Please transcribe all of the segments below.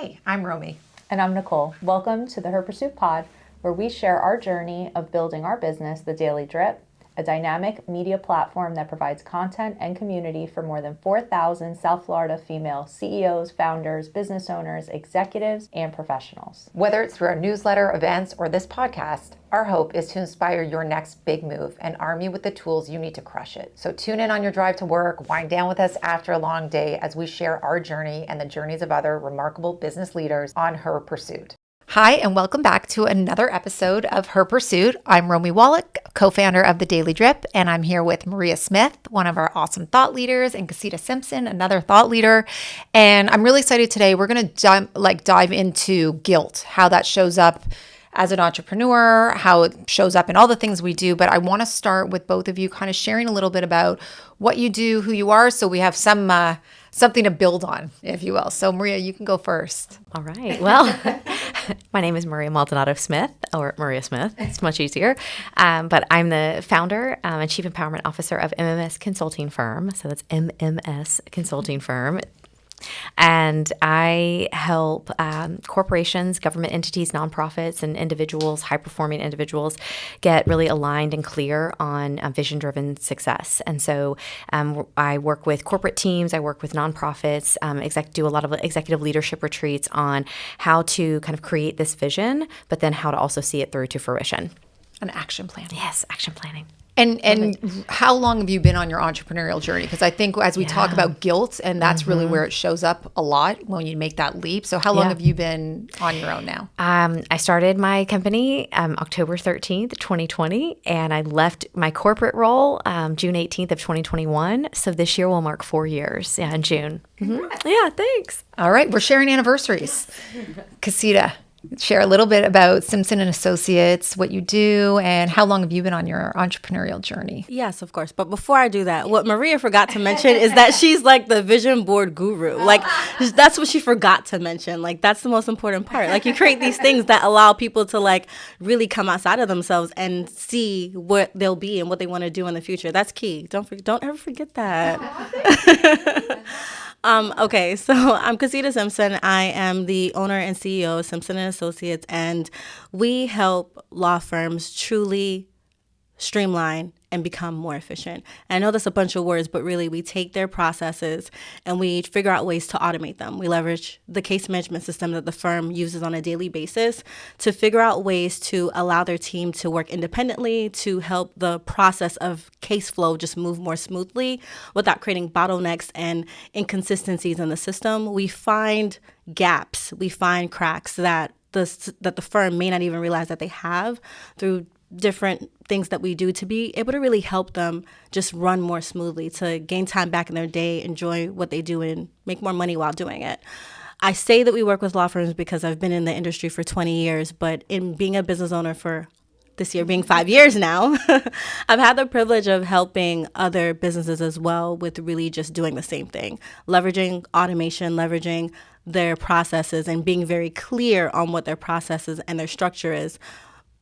Hi, I'm Romi. And I'm Nicole. Welcome to the Her Pursuit Pod, where we share our journey of building our business, The Daily Drip, a dynamic media platform that provides content and community for more than 4,000 South Florida female CEOs, founders, business owners, executives, and professionals. Whether it's through our newsletter, events, or this podcast, our hope is to inspire your next big move and arm you with the tools you need to crush it. So tune in on your drive to work, wind down with us after a long day as we share our journey and the journeys of other remarkable business leaders on Her Pursuit. Hi, and welcome back to another episode of Her Pursuit. I'm Romi Wallach, co-founder of The Daily Drip, and I'm here with Maria Smith, one of our awesome thought leaders, and Casita Simpson, another thought leader. And I'm really excited today. We're going to dive into guilt, how that shows up as an entrepreneur, how it shows up in all the things we do. But I want to start with both of you kind of sharing a little bit about what you do, who you are, so we have something to build on, if you will. So Maria, you can go first. All right. Well, my name is Maria Maldonado Smith, or Maria Smith. It's much easier. But I'm the founder and Chief Empowerment Officer of MMS Consulting Firm. So that's MMS Consulting Firm. And I help corporations, government entities, nonprofits, and individuals, high-performing individuals, get really aligned and clear on vision-driven success. And so I work with corporate teams, I work with nonprofits, do a lot of executive leadership retreats on how to kind of create this vision, but then how to also see it through to fruition. An action plan. Yes, action planning. And how long have you been on your entrepreneurial journey? Because I think as we talk about guilt, and that's really where it shows up a lot when you make that leap. So how long have you been on your own now? I started my company October 13th, 2020, and I left my corporate role June 18th of 2021. So this year will mark 4 years in June. Mm-hmm. Yeah, thanks. All right. We're sharing anniversaries. Casita, share a little bit about Simpson and Associates, what you do, and how long have you been on your entrepreneurial journey? Yes, of course. But before I do that, what Maria forgot to mention is that she's like the vision board guru. Like, that's what she forgot to mention. Like, that's the most important part. Like, you create these things that allow people to like really come outside of themselves and see what they'll be and what they want to do in the future. That's key. Don't ever forget that. Okay, so I'm Casita Simpson. I am the owner and CEO of Simpson and Associates, and we help law firms truly streamline and become more efficient. And I know that's a bunch of words, but really we take their processes and we figure out ways to automate them. We leverage the case management system that the firm uses on a daily basis to figure out ways to allow their team to work independently, to help the process of case flow just move more smoothly without creating bottlenecks and inconsistencies in the system. We find gaps, we find cracks that the firm may not even realize that they have through different things that we do to be able to really help them just run more smoothly, to gain time back in their day, enjoy what they do, and make more money while doing it. I say that we work with law firms because I've been in the industry for 20 years, but in being a business owner for this year being 5 years now, I've had the privilege of helping other businesses as well with really just doing the same thing, leveraging automation, leveraging their processes, and being very clear on what their processes and their structure is,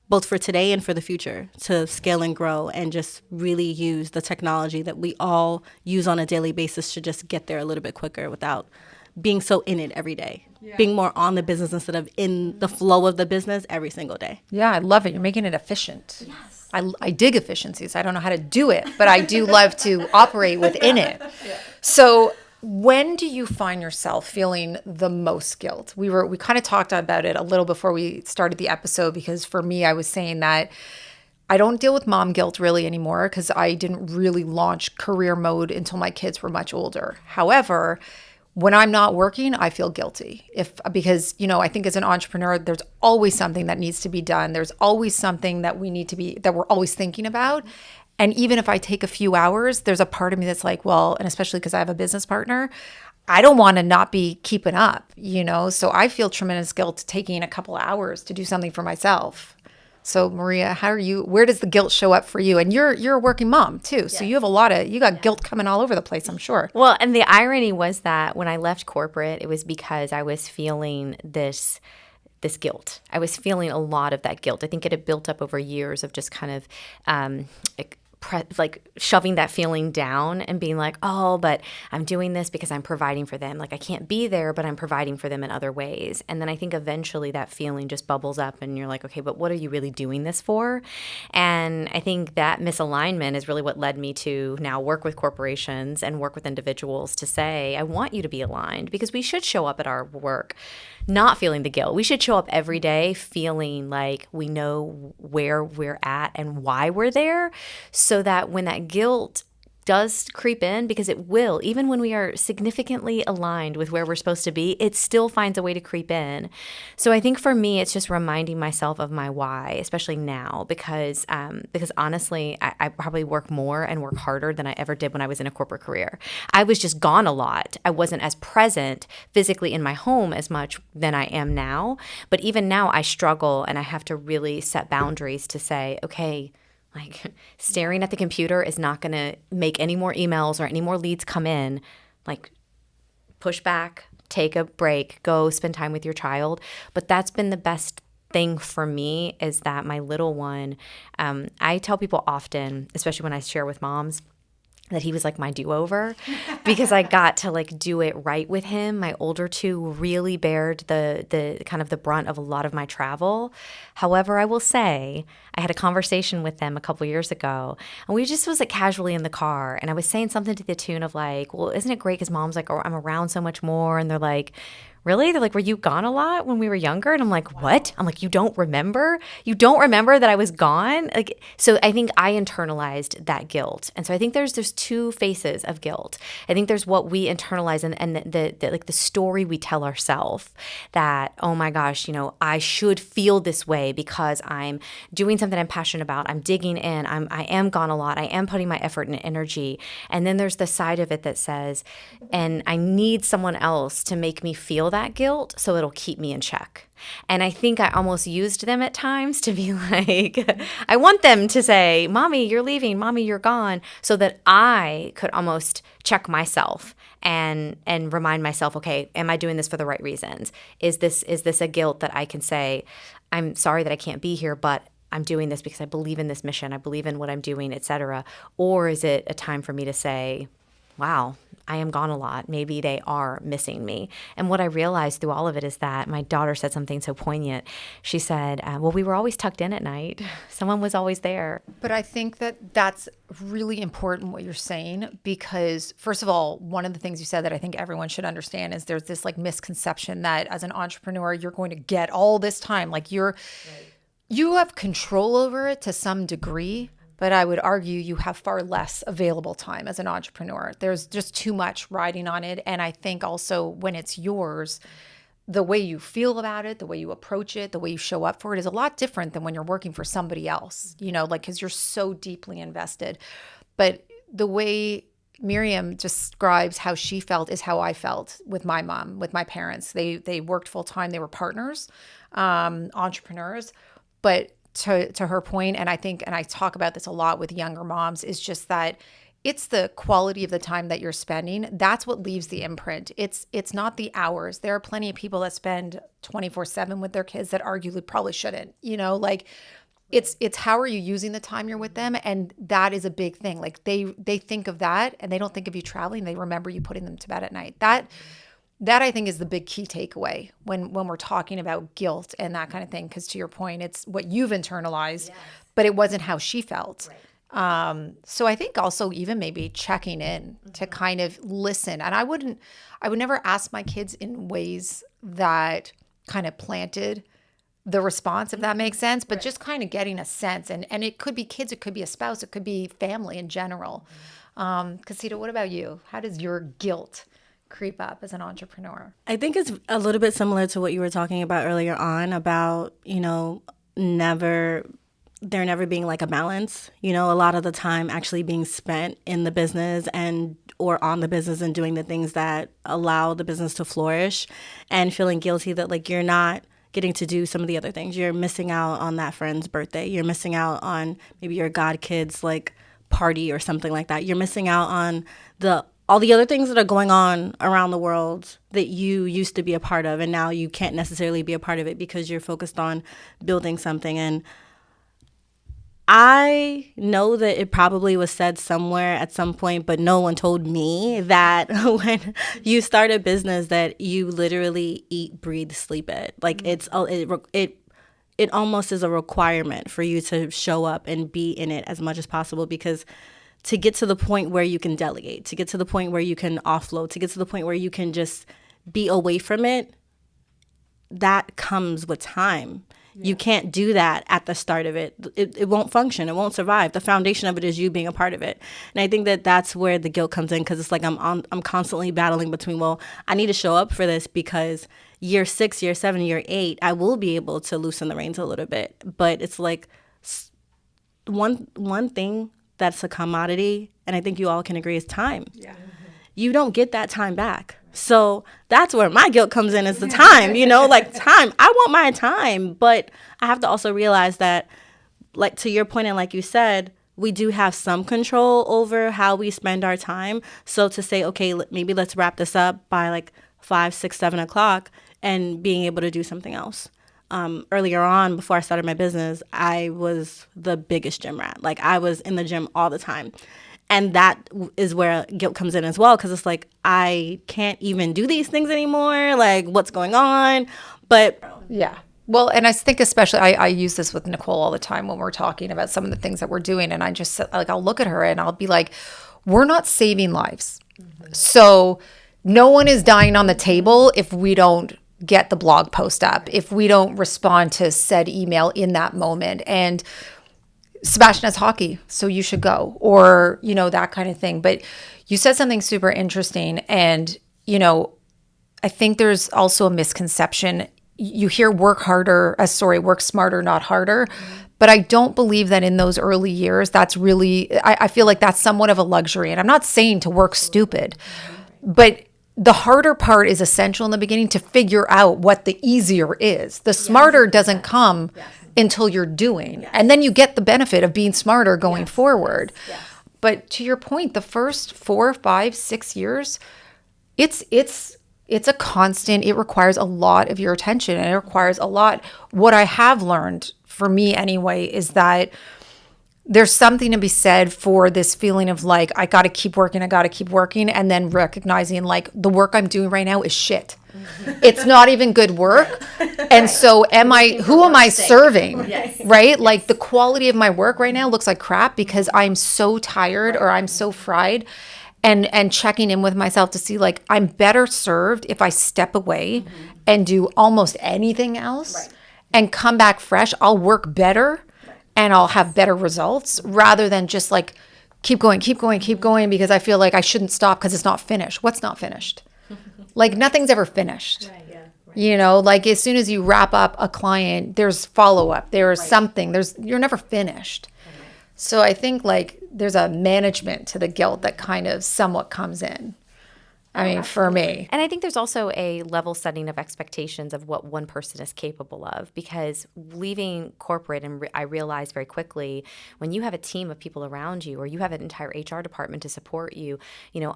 both for today and for the future, to scale and grow and just really use the technology that we all use on a daily basis to just get there a little bit quicker without being so in it every day. Yeah. Being more on the business instead of in the flow of the business every single day. Yeah, I love it. You're making it efficient. Yes. I dig efficiencies. I don't know how to do it, but I do love to operate within it. Yeah. So when do you find yourself feeling the most guilt? We kind of talked about it a little before we started the episode, because for me, I was saying that I don't deal with mom guilt really anymore because I didn't really launch career mode until my kids were much older. However, when I'm not working, I feel guilty because I think as an entrepreneur, there's always something that needs to be done. There's always something that we're always thinking about. And even if I take a few hours, there's a part of me that's like, well, and especially because I have a business partner, I don't want to not be keeping up, So I feel tremendous guilt taking a couple hours to do something for myself. So Maria, where does the guilt show up for you? And you're a working mom too. So you have you got guilt coming all over the place, I'm sure. Well, and the irony was that when I left corporate, it was because I was feeling this guilt. I was feeling a lot of that guilt. I think it had built up over years of just kind of like shoving that feeling down and being like, oh, but I'm doing this because I'm providing for them. Like I can't be there, but I'm providing for them in other ways. And then I think eventually that feeling just bubbles up and you're like, okay, but what are you really doing this for? And I think that misalignment is really what led me to now work with corporations and work with individuals to say, I want you to be aligned, because we should show up at our work not feeling the guilt. We should show up every day feeling like we know where we're at and why we're there, so that when that guilt does creep in, because it will, even when we are significantly aligned with where we're supposed to be, it still finds a way to creep in. So I think for me, it's just reminding myself of my why, especially now, because honestly, I probably work more and work harder than I ever did when I was in a corporate career. I was just gone a lot. I wasn't as present physically in my home as much than I am now. But even now, I struggle and I have to really set boundaries to say, okay, like staring at the computer is not going to make any more emails or any more leads come in. Like push back, take a break, go spend time with your child. But that's been the best thing for me, is that my little one, I tell people often, especially when I share with moms, that he was like my do-over, because I got to like do it right with him. My older two really bared the kind of the brunt of a lot of my travel. However, I will say I had a conversation with them a couple years ago, and we just was like casually in the car, and I was saying something to the tune of like, well, isn't it great because mom's like, oh, I'm around so much more, and they're like, really? They're like, were you gone a lot when we were younger? And I'm like, what? I'm like, you don't remember? You don't remember that I was gone? Like, so I think I internalized that guilt. And so I think there's two faces of guilt. I think there's what we internalize and the like the story we tell ourselves that, oh my gosh, you know, I should feel this way because I'm doing something I'm passionate about. I'm digging in. I am gone a lot. I am putting my effort and energy. And then there's the side of it that says, and I need someone else to make me feel that guilt so it'll keep me in check. And I think I almost used them at times to be like, I want them to say, mommy, you're leaving, mommy, you're gone, so that I could almost check myself and remind myself, okay, am I doing this for the right reasons? Is this a guilt that I can say, I'm sorry that I can't be here, but I'm doing this because I believe in this mission, I believe in what I'm doing, etc. Or is it a time for me to say, wow, I am gone a lot. Maybe they are missing me. And what I realized through all of it is that my daughter said something so poignant. She said, well, we were always tucked in at night. Someone was always there. But I think that that's really important what you're saying, because first of all, one of the things you said that I think everyone should understand is there's this like misconception that as an entrepreneur, you're going to get all this time. Like you have control over it to some degree. But I would argue you have far less available time as an entrepreneur. There's just too much riding on it. And I think also when it's yours, the way you feel about it, the way you approach it, the way you show up for it is a lot different than when you're working for somebody else, you know, like, because you're so deeply invested. But the way Miriam describes how she felt is how I felt with my mom, with my parents. They worked full time. They were partners, entrepreneurs, but to her point, and I think, and I talk about this a lot with younger moms, is just that it's the quality of the time that you're spending. That's what leaves the imprint. It's not the hours. There are plenty of people that spend 24/7 with their kids that arguably probably shouldn't, you know, like it's how are you using the time you're with them? And that is a big thing. Like they think of that and they don't think of you traveling. They remember you putting them to bed at night. That I think is the big key takeaway when we're talking about guilt and that kind of thing. Because to your point, it's what you've internalized, yes, but it wasn't how she felt. Right. So I think also even maybe checking in to kind of listen. And I would never ask my kids in ways that kind of planted the response, if that makes sense, but just kind of getting a sense. And it could be kids, it could be a spouse, it could be family in general. Casita, what about you? How does your guilt creep up as an entrepreneur? I think it's a little bit similar to what you were talking about earlier on about, you know, there never being like a balance, you know, a lot of the time actually being spent in the business or on the business and doing the things that allow the business to flourish, and feeling guilty that like you're not getting to do some of the other things. You're missing out on that friend's birthday. You're missing out on maybe your godkid's like party or something like that. You're missing out on all the other things that are going on around the world that you used to be a part of, and now you can't necessarily be a part of it because you're focused on building something. And I know that it probably was said somewhere at some point, but no one told me that when you start a business that you literally eat, breathe, sleep it. Like it almost is a requirement for you to show up and be in it as much as possible, because to get to the point where you can delegate, to get to the point where you can offload, to get to the point where you can just be away from it, that comes with time. You can't do that at the start of it. It won't function. It won't survive. The foundation of it is you being a part of it. And I think that that's where the guilt comes in, because it's like I'm constantly battling between, well, I need to show up for this because year 6, year 7, year 8, I will be able to loosen the reins a little bit. But it's like one thing that's a commodity, and I think you all can agree, is time. Yeah. You don't get that time back. So that's where my guilt comes in, is the time, like time. I want my time, but I have to also realize that, like to your point, and like you said, we do have some control over how we spend our time. So to say, okay, maybe let's wrap this up by like 5, 6, 7 o'clock, and being able to do something else. Earlier on, before I started my business, I was the biggest gym rat. Like I was in the gym all the time. And that is where guilt comes in as well, because it's like, I can't even do these things anymore. Like, what's going on? But yeah. Well, and I think especially, I use this with Nicole all the time when we're talking about some of the things that we're doing. And I just, like, I'll look at her and I'll be like, we're not saving lives. Mm-hmm. So no one is dying on the table if we don't get the blog post up, if we don't respond to said email in that moment. And Sebastian has hockey, so you should go, or, that kind of thing. But you said something super interesting. And, I think there's also a misconception. You hear work smarter, not harder. Mm-hmm. But I don't believe that in those early years, that's really, I feel like that's somewhat of a luxury. And I'm not saying to work stupid, but the harder part is essential in the beginning to figure out what the easier is. The smarter doesn't come until you're doing. Yes. And then you get the benefit of being smarter going forward. Yes. But to your point, the first 4, 5, 6 years, it's a constant. It requires a lot of your attention, and it requires a lot. What I have learned, for me anyway, is that there's something to be said for this feeling of like, I got to keep working, and then recognizing like the work I'm doing right now is shit. It's not even good work. And so who am I serving? Yes. Right? Like the quality of my work right now looks like crap because I'm so tired or I'm so fried, and checking in with myself to see like I'm better served if I step away and do almost anything else and come back fresh. I'll work better and I'll have better results rather than just like keep going because I feel like I shouldn't stop because it's not finished. What's not finished? Like nothing's ever finished. Right, yeah, right. Like as soon as you wrap up a client, there's follow-up, there's something, you're never finished. Right. So I think like there's a management to the guilt that kind of somewhat comes in. I mean, for me. And I think there's also a level setting of expectations of what one person is capable of, because leaving corporate, and I realized very quickly when you have a team of people around you, or you have an entire HR department to support you,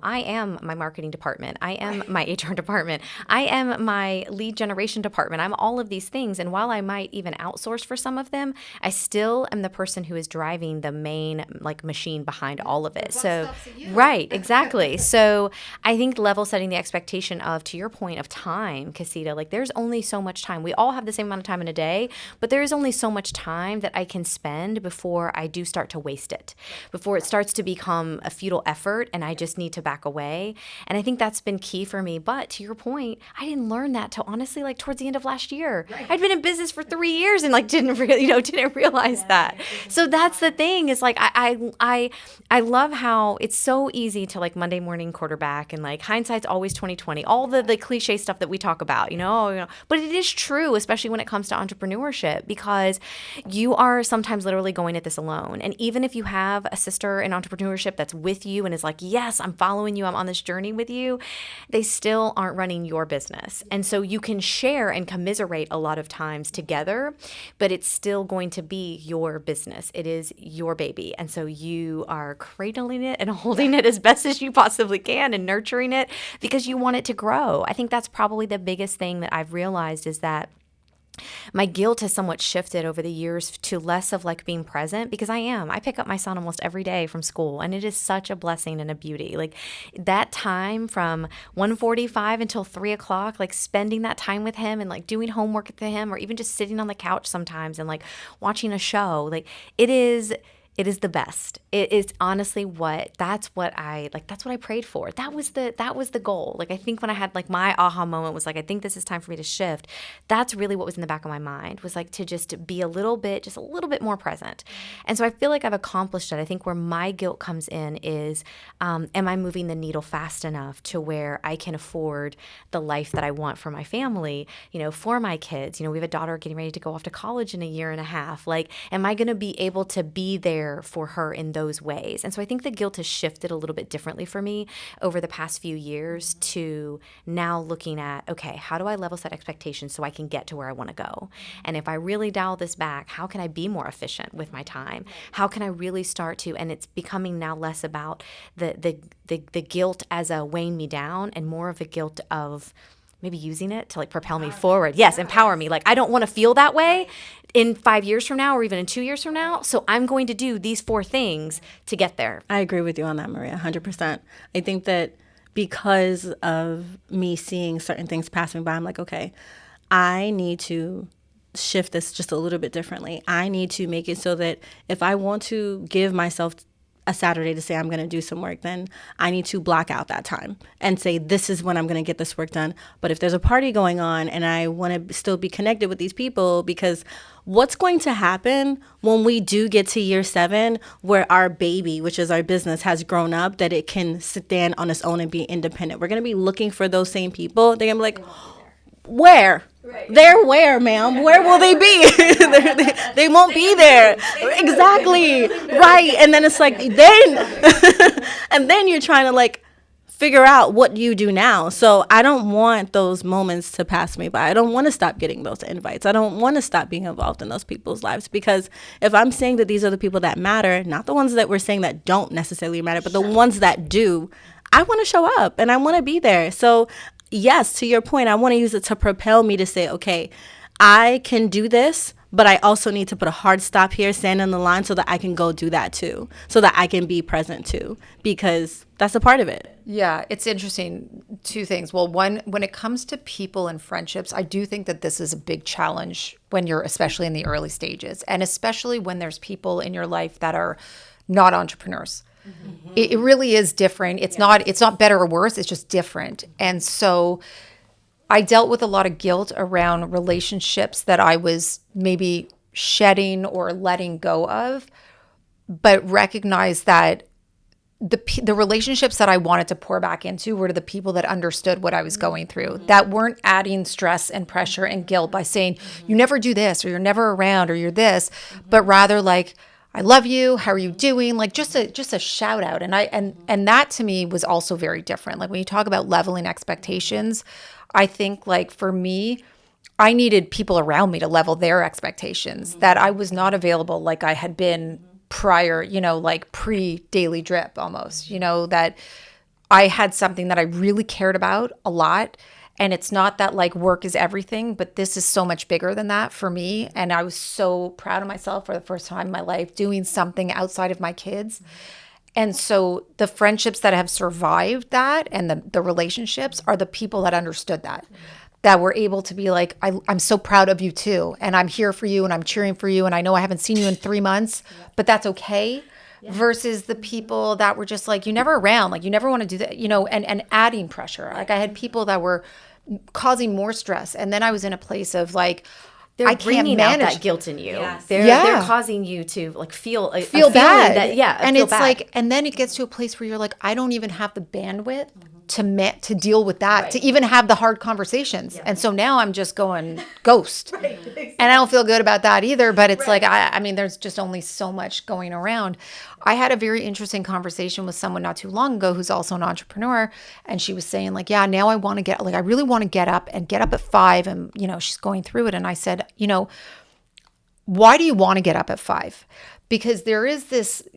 I am my marketing department. I am my HR department. I am my lead generation department. I'm all of these things. And while I might even outsource for some of them, I still am the person who is driving the main like machine behind all of it. So, right, exactly. So I think level setting the expectation of, to your point of time, Casita, like there's only so much time. We all have the same amount of time in a day, but there is only so much time that I can spend before I do start to waste it, before it starts to become a futile effort and I just need to back away. And I think that's been key for me. But to your point, I didn't learn that till honestly like towards the end of last year. Right. I'd been in business for 3 years and like didn't realize that. So that's the thing, is like I love how it's so easy to like Monday morning quarterback and like hindsight's always 2020, all the cliche stuff that we talk about, but it is true, especially when it comes to entrepreneurship, because you are sometimes literally going at this alone. And even if you have a sister in entrepreneurship that's with you and is like, yes, I'm following you, I'm on this journey with you, they still aren't running your business. And so you can share and commiserate a lot of times together, but it's still going to be your business. It is your baby. And so you are cradling it and holding it as best as you possibly can and nurturing it because you want it to grow. I think that's probably the biggest thing that I've realized, is that my guilt has somewhat shifted over the years to less of like being present, because I pick up my son almost every day from school, and it is such a blessing and a beauty. Like that time from 1:45 until 3 o'clock, like spending that time with him and like doing homework with him, or even just sitting on the couch sometimes and like watching a show, like it is the best. It is honestly that's what I prayed for. That was the goal. Like I think when I had like my aha moment was like, I think this is time for me to shift. That's really what was in the back of my mind, was like to just be a little bit more present. And so I feel like I've accomplished it. I think where my guilt comes in is, am I moving the needle fast enough to where I can afford the life that I want for my family, for my kids? We have a daughter getting ready to go off to college in a year and a half. Like, am I going to be able to be there for her in those ways? And so I think the guilt has shifted a little bit differently for me over the past few years to now looking at, okay, how do I level set expectations so I can get to where I want to go? And if I really dial this back, how can I be more efficient with my time? How can I really start to, and it's becoming now less about the guilt as a weighing me down and more of the guilt of maybe using it to like propel me forward. Yes, empower me. Like I don't want to feel that way in 5 years from now or even in 2 years from now. So I'm going to do these 4 things to get there. I agree with you on that, Maria, 100%. I think that because of me seeing certain things passing by, I'm like, okay, I need to shift this just a little bit differently. I need to make it so that if I want to give myself a Saturday to say I'm going to do some work, then I need to block out that time and say, this is when I'm going to get this work done. But if there's a party going on and I want to still be connected with these people, because what's going to happen when we do get to year 7, where our baby, which is our business, has grown up, that it can stand on its own and be independent? We're going to be looking for those same people. They're going to be like, where? Right. They're where, ma'am? Where will they be? They won't be there. Exactly. Right. And then it's like, and then you're trying to like figure out what you do now. So I don't want those moments to pass me by. I don't want to stop getting those invites. I don't want to stop being involved in those people's lives, because if I'm saying that these are the people that matter, not the ones that we're saying that don't necessarily matter, but the ones that do, I want to show up and I want to be there. So yes, to your point, I want to use it to propel me to say, okay, I can do this, but I also need to put a hard stop here, stand on the line so that I can go do that too, so that I can be present too, because that's a part of it. Yeah, it's interesting. 2 things. Well, one, when it comes to people and friendships, I do think that this is a big challenge when you're especially in the early stages, and especially when there's people in your life that are not entrepreneurs. Mm-hmm. It really is different. It's not better or worse. It's just different. And so I dealt with a lot of guilt around relationships that I was maybe shedding or letting go of, but recognized that the relationships that I wanted to pour back into were to the people that understood what I was going through, that weren't adding stress and pressure and guilt by saying, you never do this, or you're never around, or you're this, but rather like, I love you. How are you doing? Like just a shout out. And that to me was also very different. Like when you talk about leveling expectations, I think like for me, I needed people around me to level their expectations, that I was not available like I had been prior, like pre-daily drip almost, that I had something that I really cared about a lot. And it's not that like work is everything, but this is so much bigger than that for me. And I was so proud of myself for the first time in my life doing something outside of my kids. And so the friendships that have survived that and the relationships are the people that understood that were able to be like, I'm so proud of you too. And I'm here for you and I'm cheering for you. And I know I haven't seen you in 3 months, but that's okay. Yeah. Versus the people that were just like, you never around, like you never want to do that, and adding pressure. Like I had people that were causing more stress. And then I was in a place of like, they're I can't bringing manage out that guilt in you. Yes. They're causing you to like feel bad. And it's bad. like, and then it gets to a place where you're like, I don't even have the bandwidth to deal with that, right, to even have the hard conversations. Yeah. And so now I'm just going ghost. Right. And I don't feel good about that either, but it's right, like, I mean, there's just only so much going around. I had a very interesting conversation with someone not too long ago who's also an entrepreneur. And she was saying like, yeah, now I want to I really want to get up at 5. And, she's going through it. And I said, why do you want to get up at 5? Because there is this,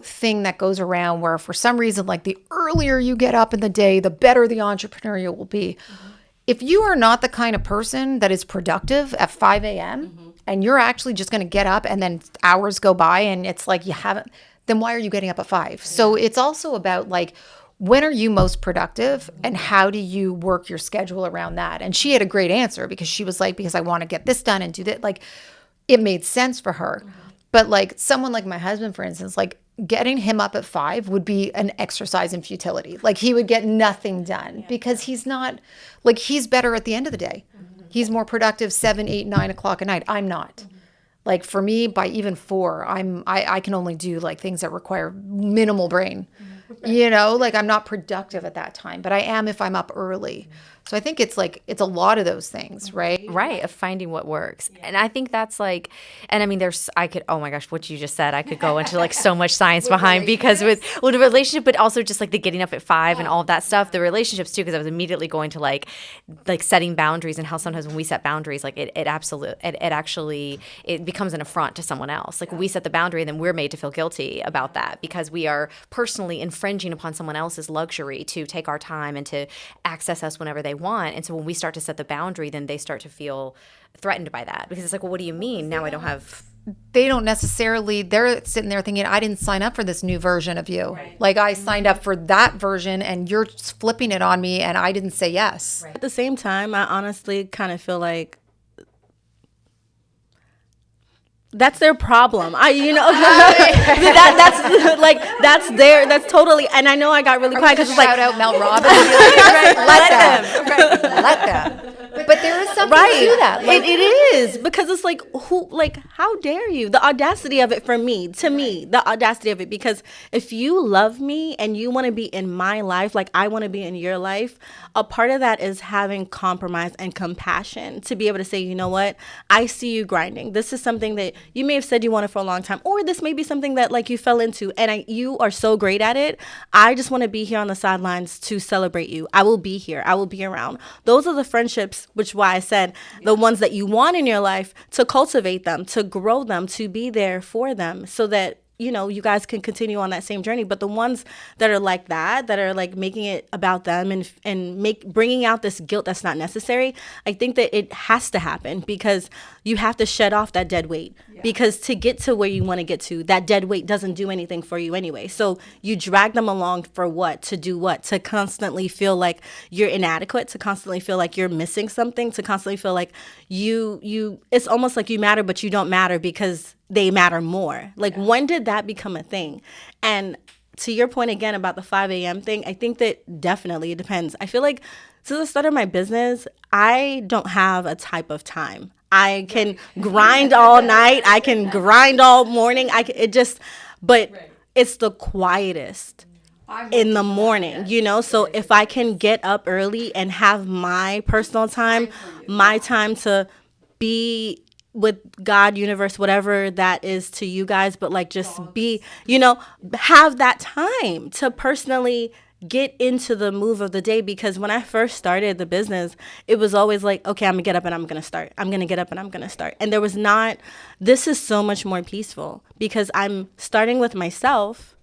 thing that goes around where for some reason, like the earlier you get up in the day, the better the entrepreneur you will be. Mm-hmm. if you are not the kind of person that is productive at 5 a.m. and you're actually just going to get up and then hours go by and it's like you haven't, then why are you getting up at 5? So it's also about like, when are you most productive and how do you work your schedule around that? And she had a great answer because she was like, because I want to get this done and do that. Like it made sense for her. But like someone like my husband, for instance, like getting him up at 5 would be an exercise in futility. Like he would get nothing done because he's not like, he's better at the end of the day. He's more productive 7, 8, 9 o'clock at night. I'm not. Like for me, by even 4, I can only do like things that require minimal brain. You know, like I'm not productive at that time, but I am if I'm up early. So I think it's like, it's a lot of those things, right? Right, of finding what works. And I think that's like, and I mean, oh my gosh, what you just said, I could go into like so much science behind because with the relationship, but also just like the getting up at 5 and all of that stuff, the relationships too, because I was immediately going to like setting boundaries and how sometimes when we set boundaries, like it actually becomes an affront to someone else. Like we set the boundary and then we're made to feel guilty about that because we are personally infringing upon someone else's luxury to take our time and to access us whenever they want. And so when we start to set the boundary, then they start to feel threatened by that because it's like, well, what do you mean? Now I don't have... They don't necessarily, they're sitting there thinking, I didn't sign up for this new version of you. Right. Like I signed up for that version and you're flipping it on me and I didn't say yes. Right. At the same time, I honestly kind of feel like that's their problem. That's like, that's totally, and I know I got really quiet because it's like, shout out Mel Robbins. Let them. But there is something to that. Like, it is because it's like, how dare you? The audacity of it the audacity of it, because if you love me and you want to be in my life, like I want to be in your life, a part of that is having compromise and compassion to be able to say, you know what? I see you grinding. This is something that you may have said you wanted for a long time, or this may be something that like you fell into and you are so great at it. I just want to be here on the sidelines to celebrate you. I will be here. I will be around. Those are the friendships, which why I said the ones that you want in your life, to cultivate them, to grow them, to be there for them so that, you know, you guys can continue on that same journey. But the ones that are like that are like making it about them and bringing out this guilt that's not necessary, I think that it has to happen because you have to shed off that dead weight. Yeah. Because to get to where you want to get to, that dead weight doesn't do anything for you anyway. So you drag them along for what? To do what? To constantly feel like you're inadequate, to constantly feel like you're missing something, to constantly feel like you it's almost like you matter, but you don't matter because they matter more. Like, when did that become a thing? And to your point again about the 5 a.m. thing, I think that definitely it depends. I feel like since the start of my business, I don't have a type of time. I can grind all night. I can grind all morning. But it's the quietest in the morning, you know? So if I can get up early and have my personal time, my time to be with God, universe, whatever that is to you guys, but like just be, you know, have that time to personally get into the move of the day. Because when I first started the business, it was always like, okay, I'm gonna get up and I'm gonna start. I'm gonna get up and I'm gonna start. And there was not, this is so much more peaceful because I'm starting with myself,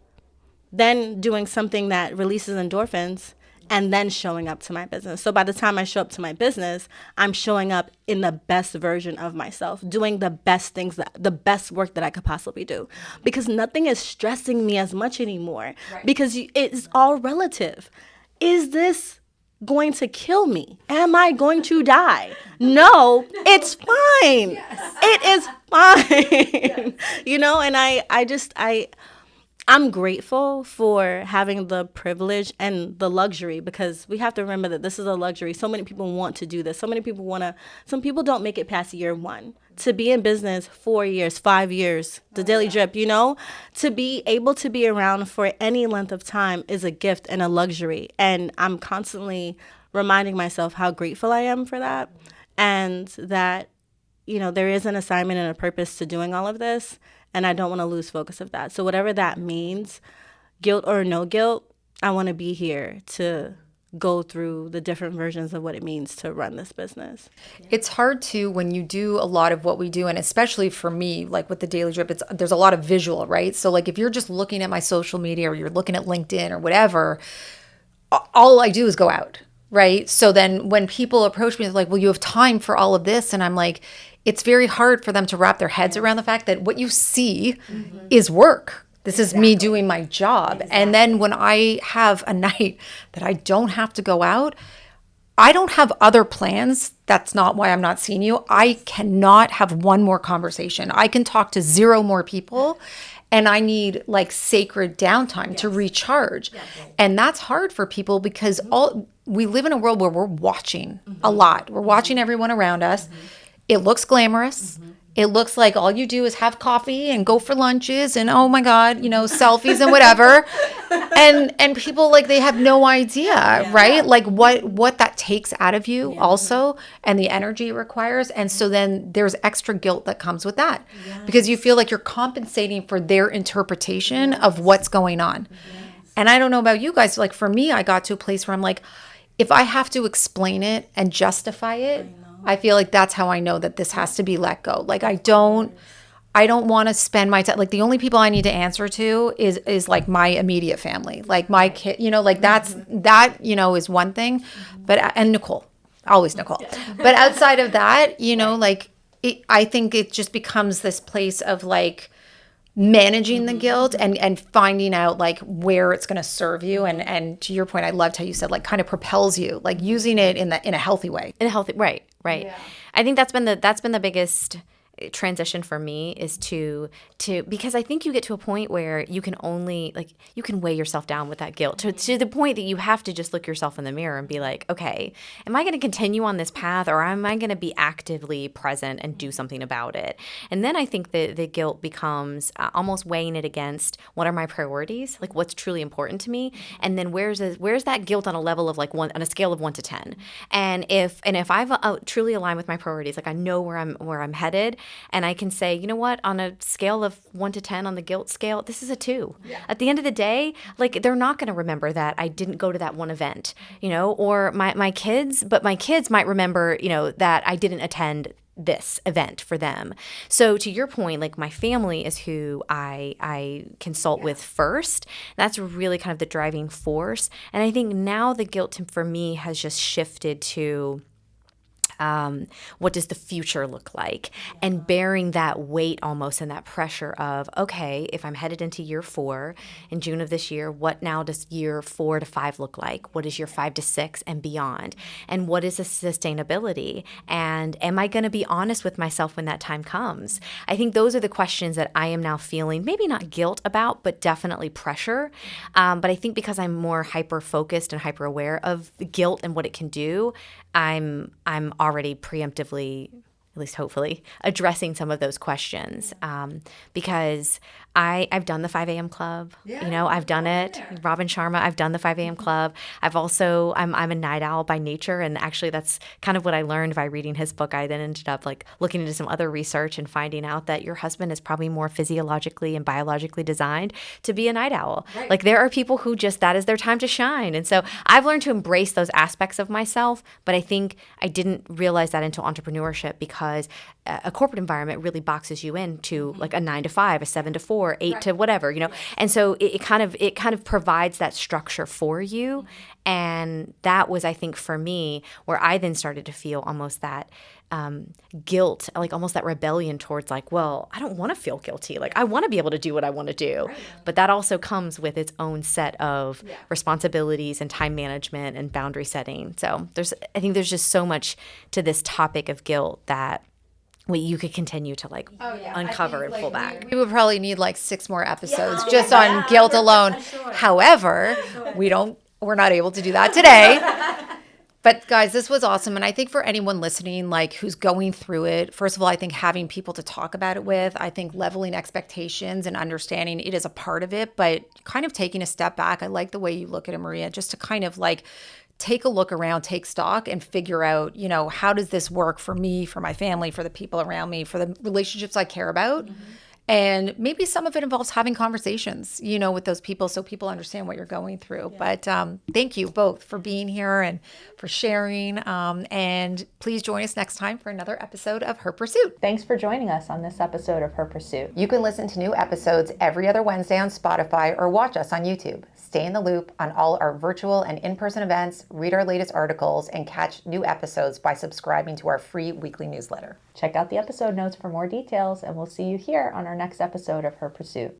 then doing something that releases endorphins, and then showing up to my business. So by the time I show up to my business, I'm showing up in the best version of myself, doing the best things, the best work that I could possibly do. Because nothing is stressing me as much anymore. Right. Because it's all relative. Is this going to kill me? Am I going to die? No, it's fine. Yes. It is fine. Yes. You know, and I'm grateful for having the privilege and the luxury, because we have to remember that this is a luxury. So many people want to do this. Some people don't make it past year 1. To be in business 4 years, 5 years, the Daily Drip, you know, to be able to be around for any length of time is a gift and a luxury. And I'm constantly reminding myself how grateful I am for that, and that, you know, there is an assignment and a purpose to doing all of this. And I don't want to lose focus of that. So whatever that means, guilt or no guilt, I want to be here to go through the different versions of what it means to run this business. It's hard to, when you do a lot of what we do, and especially for me, like with the Daily Drip, there's a lot of visual, right? So like if you're just looking at my social media or you're looking at LinkedIn or whatever, all I do is go out. right? So then when people approach me, they're like, well, you have time for all of this. And I'm like, it's very hard for them to wrap their heads around the fact that what you see is work. This is me doing my job. And then when I have a night that I don't have to go out, I don't have other plans. That's not why I'm not seeing you. I cannot have one more conversation. I can talk to 0 more people, and I need like sacred downtime to recharge. And that's hard for people because we live in a world where we're watching a lot. We're watching everyone around us. It looks glamorous. It looks like all you do is have coffee and go for lunches and, oh my God, selfies and whatever. And people, like, they have no idea, right? Like what that takes out of you also, and the energy it requires. And so then there's extra guilt that comes with that because you feel like you're compensating for their interpretation of what's going on. And I don't know about you guys. Like for me, I got to a place where I'm like, if I have to explain it and justify it, I feel like that's how I know that this has to be let go. Like I don't want to spend my time, like the only people I need to answer to is like my immediate family, like my kid, like that is one thing, and Nicole, always Nicole. But outside of that, like I think it just becomes this place of like managing the guilt and finding out like where it's going to serve you. And to your point, I loved how you said like kind of propels you, like using it in a healthy way. Right. Yeah. I think that's been the biggest transition for me is to because I think you get to a point where you can only you can weigh yourself down with that guilt to the point that you have to just look yourself in the mirror and be like, okay, am I going to continue on this path, or am I going to be actively present and do something about it? And then I think the guilt becomes almost weighing it against what are my priorities, like what's truly important to me, and then where's that guilt on a level of like on a scale of 1 to 10, and if I've truly aligned with my priorities, like I know where I'm headed. And I can say, you know what, on a scale of 1 to 10 on the guilt scale, this is a 2. Yeah. At the end of the day, like they're not going to remember that I didn't go to that one event, or my kids, but my kids might remember, that I didn't attend this event for them. So to your point, like my family is who I consult with first. That's really kind of the driving force. And I think now the guilt for me has just shifted to what does the future look like? And bearing that weight almost and that pressure of, okay, if I'm headed into year 4 in June of this year, what now does year 4 to 5 look like? What is year 5 to 6 and beyond? And what is the sustainability? And am I going to be honest with myself when that time comes? I think those are the questions that I am now feeling, maybe not guilt about, but definitely pressure. But I think because I'm more hyper-focused and hyper-aware of guilt and what it can do, I'm already preemptively, at least hopefully, addressing some of those questions because I've done the 5 a.m. club. I've done it. Robin Sharma, I've done the 5 a.m. club. I've also, I'm a night owl by nature. And actually that's kind of what I learned by reading his book. I then ended up like looking into some other research and finding out that your husband is probably more physiologically and biologically designed to be a night owl. Right. Like there are people who just, that is their time to shine. And so I've learned to embrace those aspects of myself, but I think I didn't realize that until entrepreneurship because a corporate environment really boxes you into like a 9 to 5, a 7 to 4, 8 to whatever, And so it kind of provides that structure for you. And that was, I think, for me, where I then started to feel almost that guilt, like almost that rebellion towards like, well, I don't want to feel guilty. Like I want to be able to do what I want to do. Right. But that also comes with its own set of responsibilities and time management and boundary setting. So I think there's just so much to this topic of guilt that you could continue to uncover and pull back. We would probably need like 6 more episodes just on guilt alone. Sure. However, we're not able to do that today. But guys, this was awesome. And I think for anyone listening, like who's going through it, first of all, I think having people to talk about it with, I think leveling expectations and understanding it is a part of it, but kind of taking a step back. I like the way you look at it, Maria, just to kind of like take a look around, take stock and figure out, how does this work for me, for my family, for the people around me, for the relationships I care about? Mm-hmm. And maybe some of it involves having conversations, with those people so people understand what you're going through. Yeah. But thank you both for being here and for sharing. And please join us next time for another episode of Her Pursuit. Thanks for joining us on this episode of Her Pursuit. You can listen to new episodes every other Wednesday on Spotify or watch us on YouTube. Stay in the loop on all our virtual and in-person events, read our latest articles, and catch new episodes by subscribing to our free weekly newsletter. Check out the episode notes for more details, and we'll see you here on our next episode of Her Pursuit.